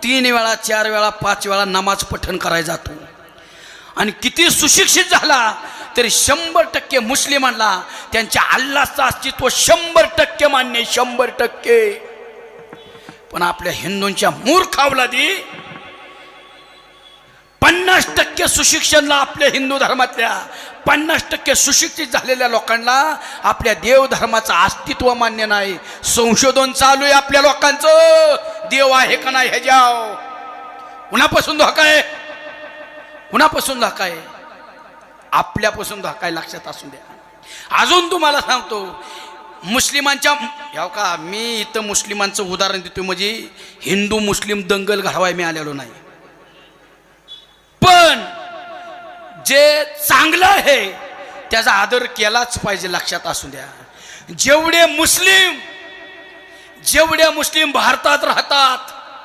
3 वेळा 4 वेळा 5 वेळा नमाज पठण करायला जातो आणि किती सुशिक्षित झाला तरी 100% मुस्लिमांना त्यांच्या अल्लाहचं अस्तित्व 100% मान्य, 100%. पण आपल्या हिंदूंच्या मूर्खावलादी 50% सुशिक्षणला आपल्या हिंदू धर्मातल्या 50% सुशिक्षित झालेल्या लोकांना आपल्या देव धर्माचं अस्तित्व मान्य नाही. संशोधन चालू आहे आपल्या लोकांचं, देव आहे का नाही ह्याच्याव. कुणापासून धोका आहे, कुणापासून धोका आहे? आपल्यापासून धोका आहे, लक्षात असू द्या. अजून तुम्हाला सांगतो, मुस्लिमांच्या ह्याव का मी इथं मुस्लिमांचं उदाहरण देतो म्हणजे हिंदू मुस्लिम दंगल घडवाय मी आलेलो नाही, पण जे चांगलं आहे त्याचा आदर केलाच पाहिजे, लक्षात असू द्या. जेवढे मुस्लिम भारतात राहतात